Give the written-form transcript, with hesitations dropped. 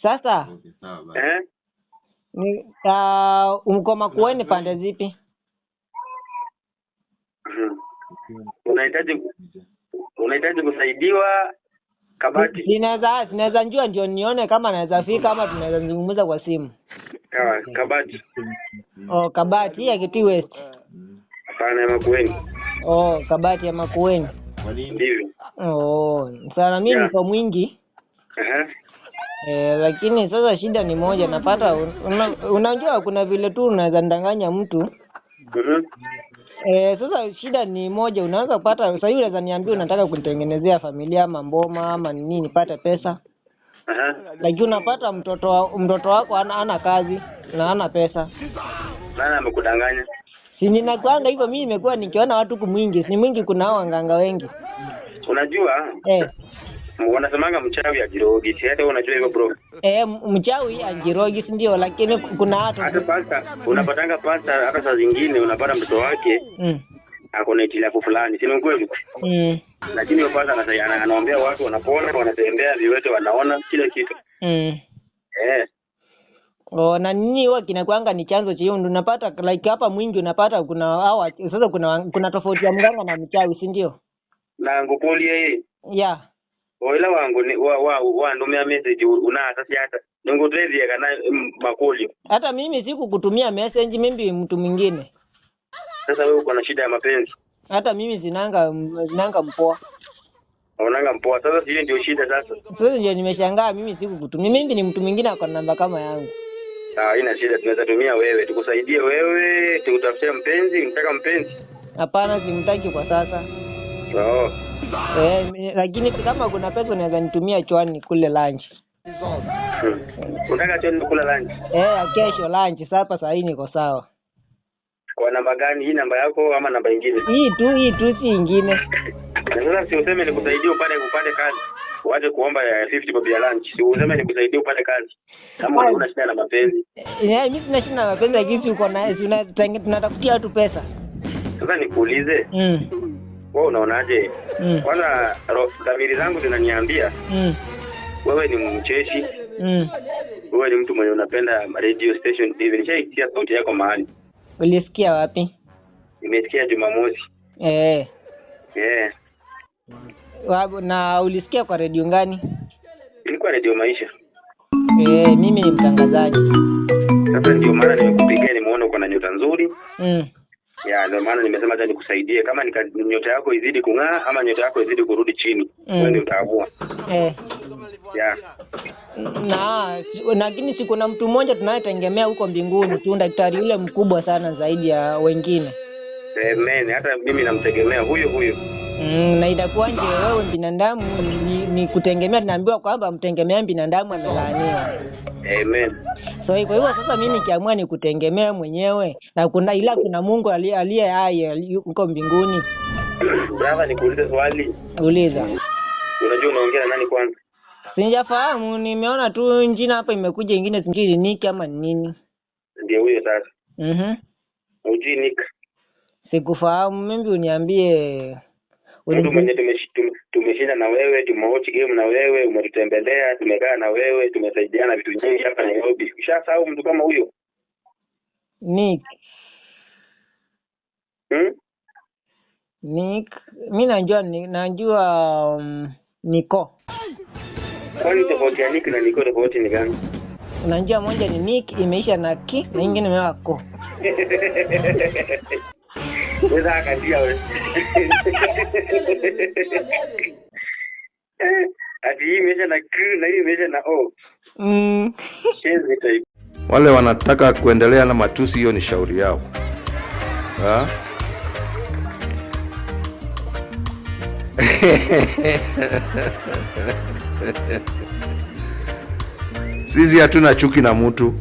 Sasa ni uko Makueni pande zipi? Unahitaji kusaidiwa Kabati. Sinaweza njua ndio nione kama naweza fika ama tunaweza zungumza kwa simu. Kabati. Kabati ya Kitui West. Hapana, ya Makueni. Kabati ya Makueni. Ndivyo. Sana mimi niko Mwingi. Lakini sasa shida ni moja, napata unajua kuna vile tu unaweza ndanganya mtu. Sasa shida ni moja, unaweza kupata sasa hivi unaweza niambia unataka kunitengenezea familia ama mboma ama nini nipate pesa. Lakini unapata mtoto wako ana kazi na ana pesa. Nani amekudanganya? Si ninakwanga hivyo, mimi nimekuwa nikiona watu kumwingi, si mwingi kuna hao wanganga wengi. Unajua? Wanasemanga mchawi ajirogi. Si hata unajua hivyo bro? Mchawi ajirogi ndio, lakini kuna watu hata pasta unapatanga pasta hata saa zingine unapata mtoto wake ako na itilafu fulani. Si ni kweli? Lakini hiyo pasta anaombea watu wanapona, wanatembea viwete wanaona kila kitu. Na nini huwa kinakuanga ni chanzo cha hiyo, unapata like hapa Mwingi unapata kuna hawa sasa kuna tofauti ya mganga na mchawi, si ndio? Na ngopoli yeye. Oila wangu ni wa message una hata ngotezi kana makoli. Hata mimi sikukutumia message, mimi mtu mwingine. Sasa wewe uko na shida ya mapenzi? Hata mimi zinanga mpoa. Unaanga mpoa. Sasa hiyo ndio shida sasa. Sasa ndio nimeshangaa, mimi sikukutumia. Mimi ni mtu mwingine ako namba kama yangu. Haina shida, tunaweza tumia wewe, tukusaidie wewe, tukutafutie mpenzi. Unataka mpenzi? Hapana, simtaki kwa sasa. Lakini kama kuna pesa unaweza nitumia chwani kule lunch. Unataka chwani kula lunch? Kesho lunch, sasa hii niko sawa. Kwa namba gani? Hii namba yako ama namba nyingine? Hii tu si nyingine. Sasa si useme nikusaidie upate kazi. Uache kuomba 50 bob ya lunch. Si useme nikusaidie upate kazi. Kama una shida na mapenzi. Mimi sina shida na mapenzi, lakini uko naye tunatafutia watu pesa. Sasa nikuulize. Wewe unaonaje? Kwanza dhamiri zangu zinaniambia wewe ni mcheshi. Wewe ni mtu mwenye unapenda radio station TV. Nishaikia sauti yako mahali. Ulisikia wapi? Nimesikia Jumamosi. Na ulisikia kwa radio gani? Ilikuwa Radio Maisha. Mimi ni mtangazaji. Sasa ndio maana nimekupigia, nimeona uko na nyota nzuri. Ndio maana nimesema hata nikusaidie, kama nyota yako izidi kung'aa ama nyota yako izidi kurudi chini. Wewe ndio utaamua. Lakini si kuna mtu mmoja tunayetegemea huko mbinguni tu, daktari yule mkubwa sana zaidi ya wengine. Hata mimi namtegemea huyo. Na itakuwaje wewe binadamu ni kutegemea, tunaambiwa kwamba mtegemea binadamu amelaaniwa. So kwa hivyo sasa mimi nikiamua ni kutegemea mwenyewe na kuna Mungu aliye hai huko mbinguni. Brava, nikuulize swali. Uliza. Unajua unaongea na nani kwanza? Sijafahamu, nimeona tu jina hapa imekuja ingine singine Nick ama nini. Ndio huyo sasa. Ujui Nick? Sikufahamu, mimi uniambie. Mtu mwenye tumeshinda na wewe, tumeochi game na wewe, umetutembelea, tumekaa na wewe, tumesaidiana vitu nyingi hapa Nairobi. Ushasahau mtu kama huyo? Nick. Nick, mimi najua Niko. Kwani tofauti ya Nick na Niko tofauti ni gani? Unajua moja ni Nick imeisha na ki na nyingine imewa ko. Weza akadia wewe. Ati hii imeisha na k na hii imeisha na o. Wale wanataka kuendelea na matusi, hiyo ni shauri yao. Sisi hatuna chuki na mtu.